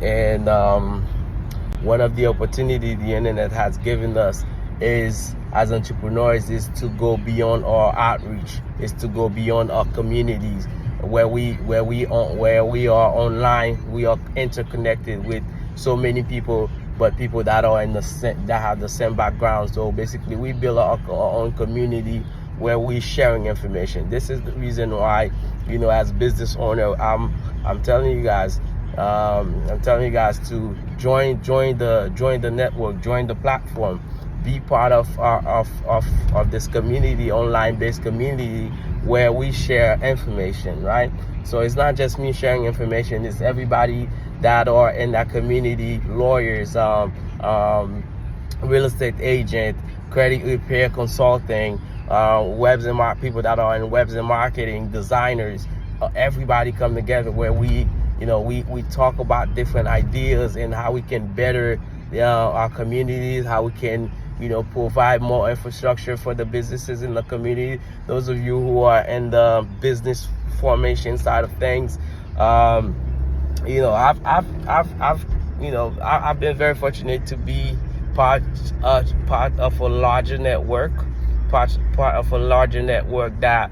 And one of the opportunities the internet has given us is, as entrepreneurs, is to go beyond our outreach, is to go beyond our communities. Where we are online, we are interconnected with so many people, but people that are that have the same background. So basically, we build our own community where we sharing information. This is the reason why, as business owner, I'm telling you guys, to join the network, join the platform, be part of this community, online based community, where we share information, right? So it's not just me sharing information, it's everybody that are in that community, lawyers, real estate agent, credit repair consulting, people that are in webs and marketing, designers, everybody come together where we talk about different ideas and how we can better our communities, how we can provide more infrastructure for the businesses in the community. Those of you who are in the business formation side of things, I've been very fortunate to be part of a larger network, that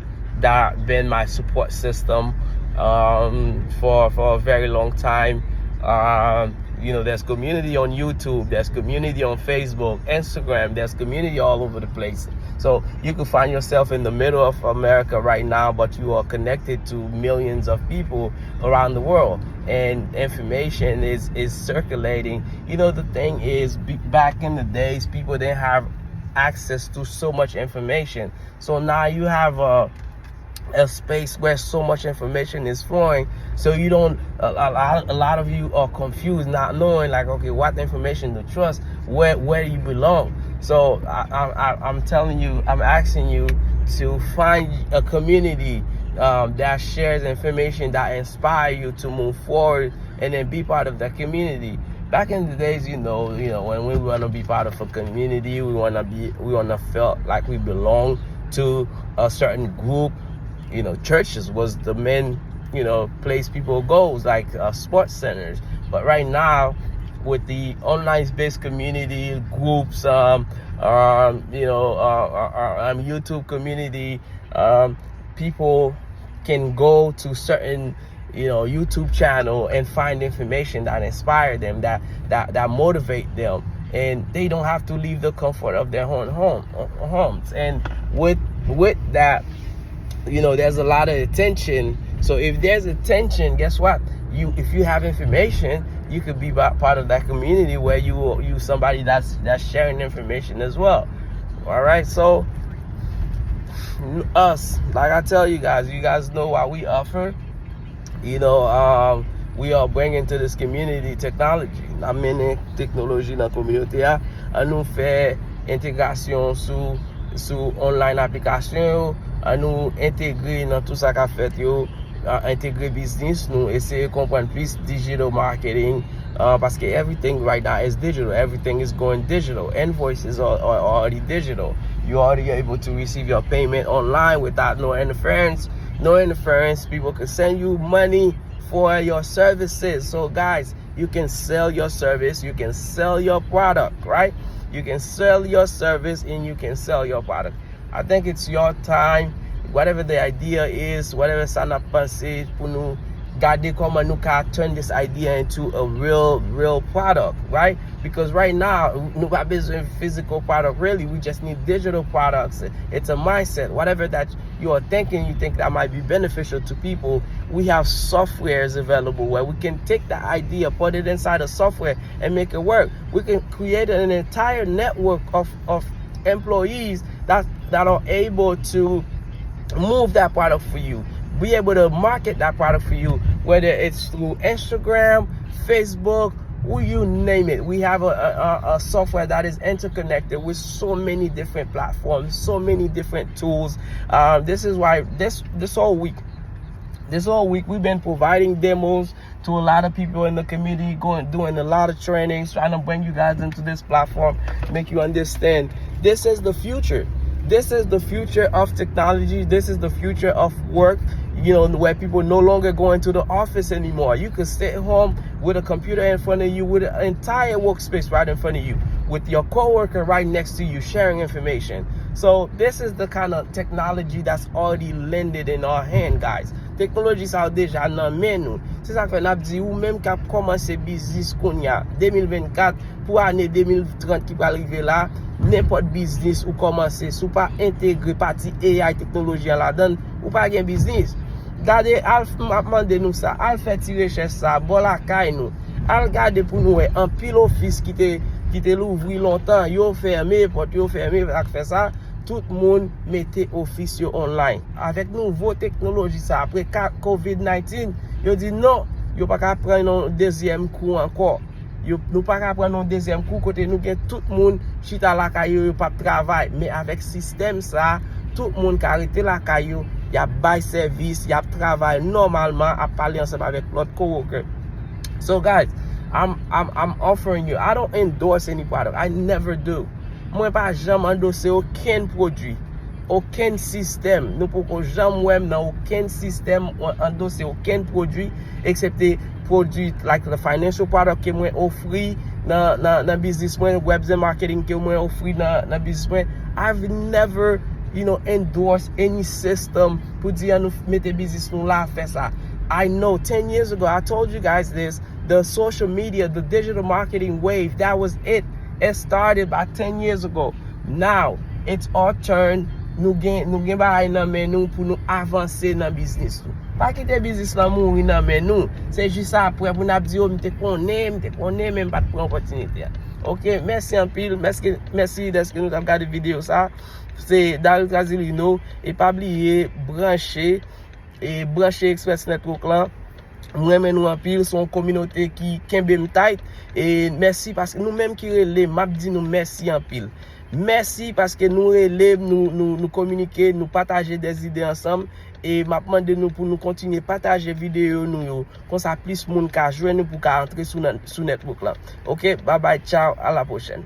been my support system for a very long time. There's community on YouTube, there's community on Facebook, Instagram, there's community all over the place. So you can find yourself in the middle of America right now, but you are connected to millions of people around the world, and information is circulating. The thing is, back in the days, people didn't have access to so much information. So now you have a space where so much information is flowing, so you don't a lot of you are confused, not knowing what information to trust, where you belong. So I'm telling you, I'm asking you to find a community that shares information that inspire you to move forward, and then be part of that community. Back in the days, when we want to be part of a community, we want to feel like we belong to a certain group. Churches was the main, place people goes, like sports centers. But right now, with the online-based community groups, YouTube community, people can go to certain, YouTube channel and find information that inspire them, that motivate them, and they don't have to leave the comfort of their own homes. And with that, there's a lot of attention. So if there's attention, guess what? If you have information, you could be part of that community where you somebody that's sharing information as well. All right. So us, like I tell you guys know what we offer. We are bringing to this community technology. Amène technologie dans communauté a nous faire intégration sous online application, à nous intégrer dans tout ça qu'a fait intégrer business, nous essayer de comprendre plus digital marketing, parce que everything right now is digital, everything is going digital, invoices are already digital, you're already able to receive your payment online without no interference. People can send you money for your services. So guys, you can sell your service, you can sell your product, right? You can sell your service and you can sell your product. I think it's your time, whatever the idea is, whatever ça n'a passé, pour nous garder comment nous can turn this idea into a real product, right? Because right now, nous pas besoin physical product, really, we just need digital products. It's a mindset. Whatever that you are thinking, you think that might be beneficial to people, we have softwares available where we can take that idea, put it inside a software and make it work. We can create an entire network of employees that are able to move that product for you, be able to market that product for you, whether it's through Instagram, Facebook, you name it. We have a software that is interconnected with so many different platforms, so many different tools. This is why this whole week we've been providing demos to a lot of people in the community, doing a lot of trainings, trying to bring you guys into this platform, make you understand this is the future. This is the future of technology. This is the future of work. where people no longer going to the office anymore. You could stay home with a computer in front of you, with an entire workspace right in front of you, with your coworker right next to you, sharing information. So this is the kind of technology that's already landed in our hand, guys. Teknoloji sa deja nan men nou. C'est ça que n'a dit ou même qui a commencé business kounye 2024 pour année 2030 qui va arriver là, n'importe business ou commencer sous pas intégrer partie AI technologie la donne ou pas gen business. Gardez al mande nous ça, al fait tirer recherche ça, bon la kay nous. Al garder pour nous un pile office qui te l'ouvri longtemps, yo fermé, porte yo fermé, fait ça. Tout le monde mettait office online. Avec nouveau technologie ça après COVID-19, yo dit non, yo pas qu'à prendre un deuxième coup encore. Nous pas qu'à prendre un deuxième coup côté nous gen tout le monde chita la caillou pas travail, mais avec système ça, tout le monde qui arrêté la caillou, y a bail service, y a travail normalement à parler ensemble avec l'autre coworker. So guys, I'm offering you. I don't endorse any product. I never do. Moi pas jamais endosser aucun produit, aucun système. Nous pouvons jamais dans aucun système endosser aucun produit excepté produit like the financial product que moi offri dans business web and marketing que moi offri dans business. I've never endorse any system pour dire nous mettre business nous là faire ça. I know 10 years ago I told you guys this, the social media, the digital marketing wave, that was it. It started about 10 years ago. Now, it's our turn. Nous gen ba nan men nou pour nous avancer dans business nou. Pas quitter business là mourir nan men nou. C'est juste après pour nous dire m'te connais même pas de prendre opportunité. OK, merci en pile. Merci d'être que nous avons regardé vidéo ça. C'est Daryl Trazilino et pas oublier brancher Express Network là. Moi men nous en pile son communauté qui kembe tight et merci parce que nous même qui relè m'a dit nous merci en pile. Merci parce que nous relè nous communiquer, nous partager des idées ensemble et m'a demandé nous pour nous continuer partager vidéo nous comme ça plus monde ka joindre pour ka entrer sous network là. OK, bye bye, ciao, à la prochaine.